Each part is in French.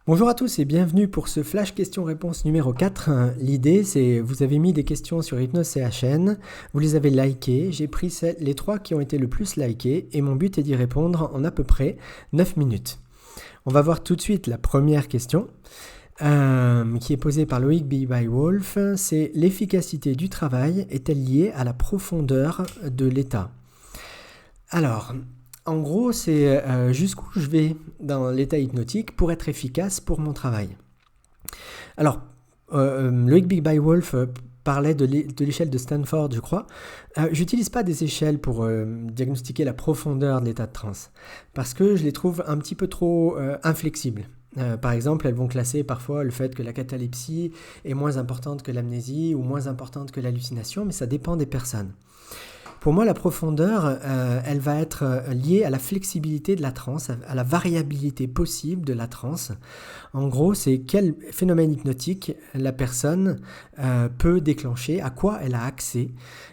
Bonjour à tous et bienvenue pour ce flash question-réponse numéro 4. L'idée c'est, vous avez mis des questions sur Hypnose CHN, vous les avez likées, j'ai pris les 3 qui ont été le plus likées et mon but est d'y répondre en à peu près 9 minutes. On va voir tout de suite la première question qui est posée par Loïc Bywolf, c'est l'efficacité du travail est-elle liée à la profondeur de l'état ? Alors, en gros, c'est jusqu'où je vais dans l'état hypnotique pour être efficace pour mon travail. Alors, Loïc Bywolf parlait de l'échelle de Stanford, je crois. J'utilise pas des échelles pour diagnostiquer la profondeur de l'état de transe, parce que je les trouve un petit peu trop inflexibles. Par exemple, elles vont classer parfois le fait que la catalepsie est moins importante que l'amnésie ou moins importante que l'hallucination, mais ça dépend des personnes. Pour moi, la profondeur, elle va être liée à la flexibilité de la transe, à la variabilité possible de la transe. En gros, c'est quel phénomène hypnotique la personne peut déclencher, à quoi elle a accès.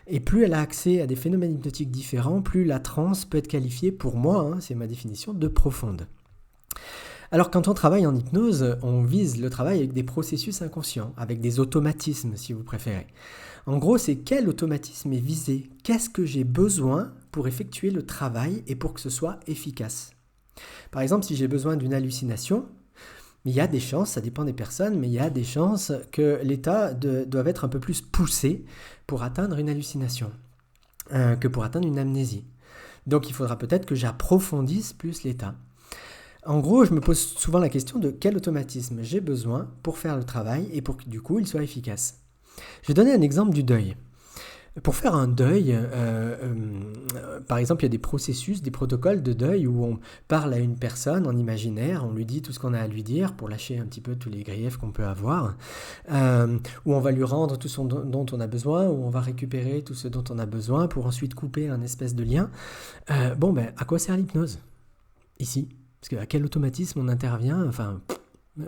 Et plus elle a accès à des phénomènes hypnotiques différents, plus la transe peut être qualifiée, pour moi, c'est ma définition, de profonde. Alors quand on travaille en hypnose, on vise le travail avec des processus inconscients, avec des automatismes si vous préférez. En gros, c'est quel automatisme est visé ? Qu'est-ce que j'ai besoin pour effectuer le travail et pour que ce soit efficace ? Par exemple, si j'ai besoin d'une hallucination, il y a des chances, ça dépend des personnes, mais il y a des chances que l'état doive être un peu plus poussé pour atteindre une hallucination que pour atteindre une amnésie. Donc il faudra peut-être que j'approfondisse plus l'état. En gros, je me pose souvent la question de quel automatisme j'ai besoin pour faire le travail et pour que du coup il soit efficace. Je vais donner un exemple du deuil. Pour faire un deuil, par exemple, il y a des processus, des protocoles de deuil où on parle à une personne en imaginaire, on lui dit tout ce qu'on a à lui dire pour lâcher un petit peu tous les griefs qu'on peut avoir, où on va lui rendre tout ce dont on a besoin, où on va récupérer tout ce dont on a besoin pour ensuite couper un espèce de lien. À quoi sert l'hypnose ici ? Parce qu'à quel automatisme on intervient ?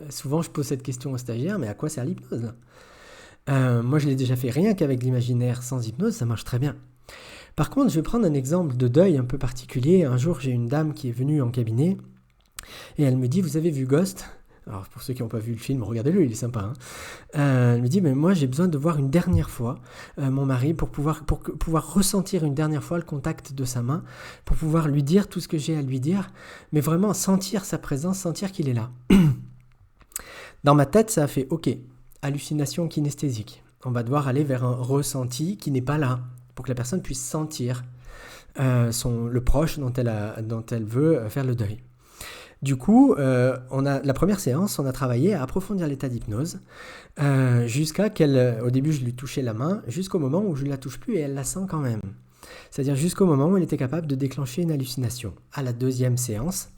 Souvent je pose cette question aux stagiaires, mais à quoi sert l'hypnose ? Moi je l'ai déjà fait rien qu'avec l'imaginaire sans hypnose, ça marche très bien. Par contre, je vais prendre un exemple de deuil un peu particulier. Un jour j'ai une dame qui est venue en cabinet et elle me dit « Vous avez vu Ghost ?» Alors pour ceux qui n'ont pas vu le film, regardez-le, il est sympa. Elle me dit « Mais moi j'ai besoin de voir une dernière fois mon mari pour pouvoir ressentir une dernière fois le contact de sa main, pour pouvoir lui dire tout ce que j'ai à lui dire, mais vraiment sentir sa présence, sentir qu'il est là. » Dans ma tête, ça a fait « Ok, hallucination kinesthésique. On va devoir aller vers un ressenti qui n'est pas là, pour que la personne puisse sentir le proche dont elle veut faire le deuil. » Du coup, la première séance, on a travaillé à approfondir l'état d'hypnose jusqu'à au début je lui touchais la main, jusqu'au moment où je ne la touche plus et elle la sent quand même. C'est-à-dire jusqu'au moment où elle était capable de déclencher une hallucination. À la deuxième séance,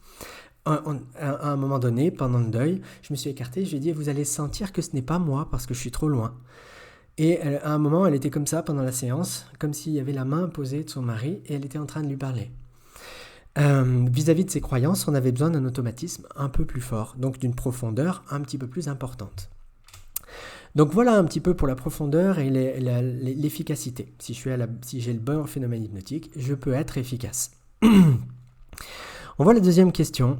à un moment donné, pendant le deuil, je me suis écarté, je lui ai dit « Vous allez sentir que ce n'est pas moi parce que je suis trop loin. » Et à un moment, elle était comme ça pendant la séance, comme s'il y avait la main posée de son mari et elle était en train de lui parler. Vis-à-vis de ses croyances, on avait besoin d'un automatisme un peu plus fort, donc d'une profondeur un petit peu plus importante. Donc voilà un petit peu pour la profondeur et l'efficacité. Si j'ai le bon phénomène hypnotique, je peux être efficace. On voit la deuxième question.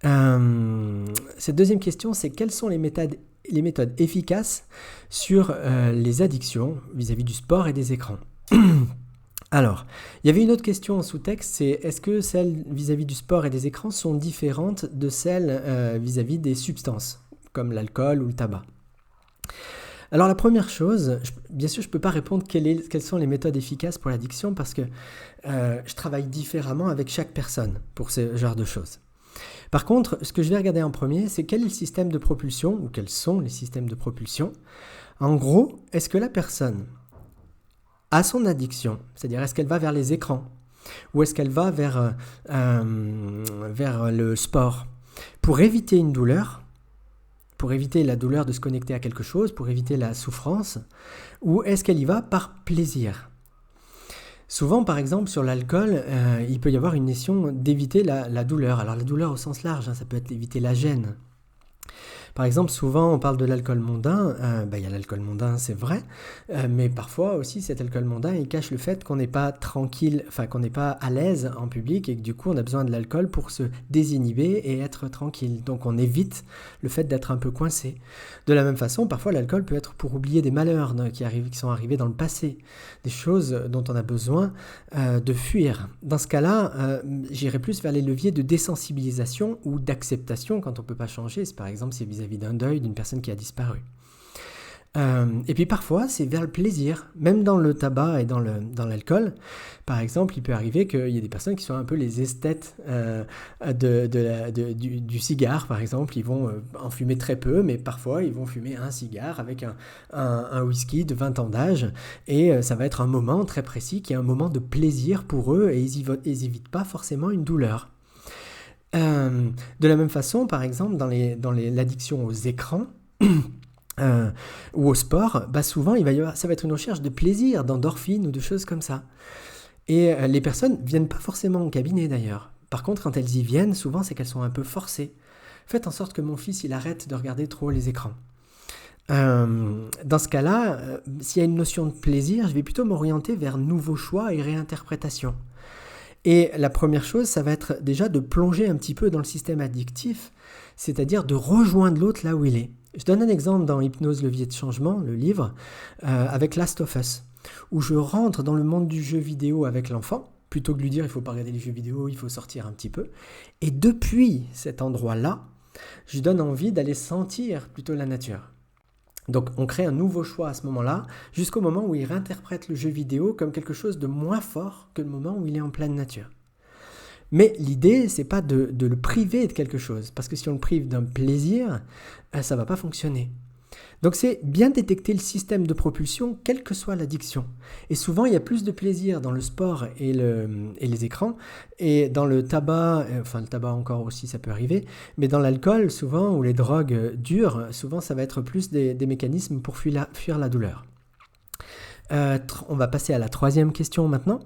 Cette deuxième question, c'est quelles sont les méthodes efficaces sur les addictions vis-à-vis du sport et des écrans. Alors, il y avait une autre question en sous-texte, c'est est-ce que celles vis-à-vis du sport et des écrans sont différentes de celles vis-à-vis des substances, comme l'alcool ou le tabac ? Alors la première chose, bien sûr je ne peux pas répondre quelles sont les méthodes efficaces pour l'addiction parce que je travaille différemment avec chaque personne pour ce genre de choses. Par contre, ce que je vais regarder en premier, c'est quel est le système de propulsion, ou quels sont les systèmes de propulsion. En gros, est-ce que la personne a son addiction, c'est-à-dire est-ce qu'elle va vers les écrans, ou est-ce qu'elle va vers le sport, pour éviter une douleur, pour éviter la douleur de se connecter à quelque chose, pour éviter la souffrance, ou est-ce qu'elle y va par plaisir ? Souvent, par exemple, sur l'alcool, il peut y avoir une notion d'éviter la douleur. Alors la douleur au sens large, ça peut être éviter la gêne. Par exemple, souvent on parle de l'alcool mondain, il y a l'alcool mondain, c'est vrai, mais parfois aussi cet alcool mondain, il cache le fait qu'on n'est pas tranquille, enfin qu'on n'est pas à l'aise en public et que du coup on a besoin de l'alcool pour se désinhiber et être tranquille. Donc on évite le fait d'être un peu coincé. De la même façon, parfois l'alcool peut être pour oublier des malheurs qui sont arrivés dans le passé, des choses dont on a besoin de fuir. Dans ce cas-là, j'irai plus vers les leviers de désensibilisation ou d'acceptation quand on ne peut pas changer. C'est par exemple c'est vis-à-vis d'un deuil d'une personne qui a disparu. Et puis parfois, c'est vers le plaisir. Même dans le tabac et dans l'alcool, par exemple, il peut arriver qu'il y ait des personnes qui sont un peu les esthètes du cigare, par exemple. Ils vont en fumer très peu, mais parfois, ils vont fumer un cigare avec un whisky de 20 ans d'âge. Et ça va être un moment très précis qui est un moment de plaisir pour eux et ils n'évitent pas forcément une douleur. De la même façon, par exemple, dans l'addiction aux écrans, ou au sport, souvent ça va être une recherche de plaisir, d'endorphines ou de choses comme ça. Et les personnes viennent pas forcément au cabinet d'ailleurs. Par contre, quand elles y viennent, souvent c'est qu'elles sont un peu forcées. Faites en sorte que mon fils il arrête de regarder trop les écrans. Dans ce cas-là, s'il y a une notion de plaisir, je vais plutôt m'orienter vers nouveaux choix et réinterprétation. Et la première chose, ça va être déjà de plonger un petit peu dans le système addictif, c'est-à-dire de rejoindre l'autre là où il est. Je donne un exemple dans Hypnose, levier de changement, le livre, avec Last of Us, où je rentre dans le monde du jeu vidéo avec l'enfant, plutôt que de lui dire il ne faut pas regarder les jeux vidéo, il faut sortir un petit peu. Et depuis cet endroit-là, je lui donne envie d'aller sentir plutôt la nature. Donc on crée un nouveau choix à ce moment-là, jusqu'au moment où il réinterprète le jeu vidéo comme quelque chose de moins fort que le moment où il est en pleine nature. Mais l'idée, c'est pas de le priver de quelque chose, parce que si on le prive d'un plaisir, ça va pas fonctionner. Donc c'est bien détecter le système de propulsion, quelle que soit l'addiction. Et souvent, il y a plus de plaisir dans le sport et les écrans, et dans le tabac, enfin le tabac encore aussi, ça peut arriver, mais dans l'alcool, souvent, ou les drogues dures, souvent, ça va être plus des mécanismes pour fuir la douleur. On va passer à la troisième question maintenant.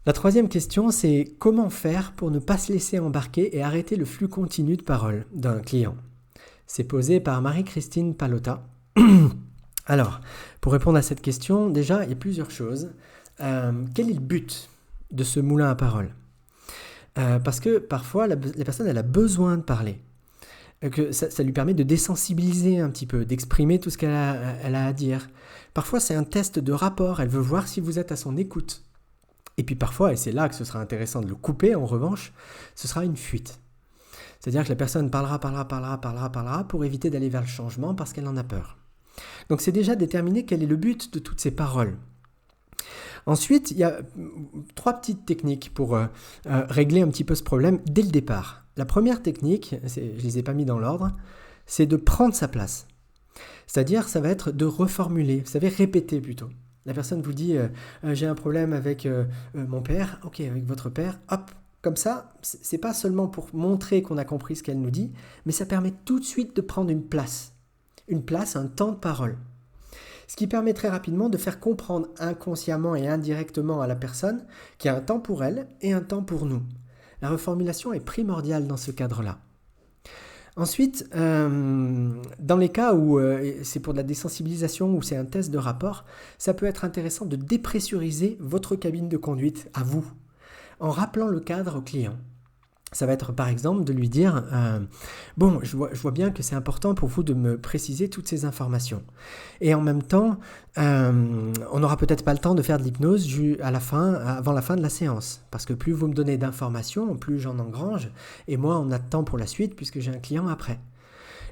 La troisième question, c'est comment faire pour ne pas se laisser embarquer et arrêter le flux continu de paroles d'un client. C'est posé par Marie-Christine Pallotta. Alors, pour répondre à cette question, déjà, il y a plusieurs choses. Quel est le but de ce moulin à paroles ? Parce que parfois, la personne, elle a besoin de parler. Que ça lui permet de désensibiliser un petit peu, d'exprimer tout ce qu'elle a à dire. Parfois, c'est un test de rapport. Elle veut voir si vous êtes à son écoute. Et puis parfois, et c'est là que ce sera intéressant de le couper, en revanche, ce sera une fuite. C'est-à-dire que la personne parlera pour éviter d'aller vers le changement parce qu'elle en a peur. Donc c'est déjà déterminer quel est le but de toutes ces paroles. Ensuite, il y a 3 petites techniques pour régler un petit peu ce problème dès le départ. La première technique, je ne les ai pas mis dans l'ordre, c'est de prendre sa place. C'est-à-dire, ça va être de reformuler, vous savez, répéter plutôt. La personne vous dit j'ai un problème avec mon père, ok, avec votre père, hop, comme ça, c'est pas seulement pour montrer qu'on a compris ce qu'elle nous dit, mais ça permet tout de suite de prendre une place, un temps de parole. Ce qui permet très rapidement de faire comprendre inconsciemment et indirectement à la personne qu'il y a un temps pour elle et un temps pour nous. La reformulation est primordiale dans ce cadre-là. Ensuite, dans les cas où c'est pour de la désensibilisation ou c'est un test de rapport, ça peut être intéressant de dépressuriser votre cabine de conduite à vous, en rappelant le cadre au client. Ça va être par exemple de lui dire bon, je vois bien que c'est important pour vous de me préciser toutes ces informations. Et en même temps, on n'aura peut-être pas le temps de faire de l'hypnose avant la fin de la séance. Parce que plus vous me donnez d'informations, plus j'en engrange. Et moi, on a de temps pour la suite puisque j'ai un client après.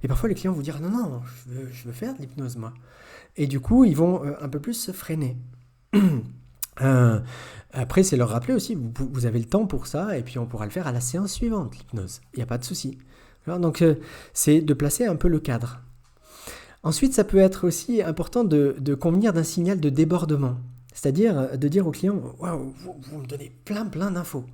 Et parfois, les clients vont dire non, je veux faire de l'hypnose, moi. Et du coup, ils vont un peu plus se freiner. Après, c'est leur rappeler aussi, vous avez le temps pour ça, et puis on pourra le faire à la séance suivante, l'hypnose. Il n'y a pas de souci. Alors, donc, c'est de placer un peu le cadre. Ensuite, ça peut être aussi important de convenir d'un signal de débordement. C'est-à-dire de dire au client, waouh, vous me donnez plein d'infos.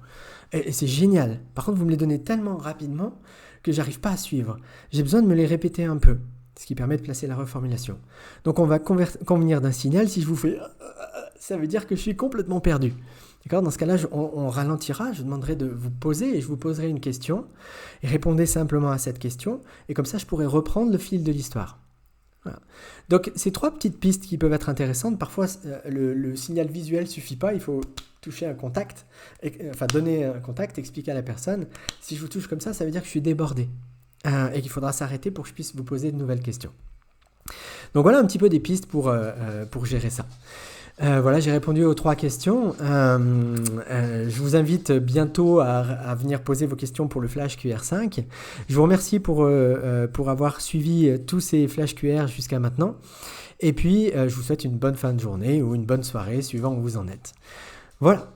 Et c'est génial. Par contre, vous me les donnez tellement rapidement que j'arrive pas à suivre. J'ai besoin de me les répéter un peu, ce qui permet de placer la reformulation. Donc, on va convenir d'un signal. Si je vous fais ça veut dire que je suis complètement perdu. D'accord ? Dans ce cas-là, on ralentira, je demanderai de vous poser et je vous poserai une question et répondez simplement à cette question et comme ça, je pourrai reprendre le fil de l'histoire. Voilà. Donc, ces 3 petites pistes qui peuvent être intéressantes, parfois le signal visuel ne suffit pas, il faut toucher un contact, donner un contact, expliquer à la personne. Si je vous touche comme ça veut dire que je suis débordé et qu'il faudra s'arrêter pour que je puisse vous poser de nouvelles questions. Donc voilà un petit peu des pistes pour gérer ça. Voilà, j'ai répondu aux 3 questions. Je vous invite bientôt à venir poser vos questions pour le Flash QR5. Je vous remercie pour avoir suivi tous ces Flash QR jusqu'à maintenant. Et puis, je vous souhaite une bonne fin de journée ou une bonne soirée, suivant où vous en êtes. Voilà.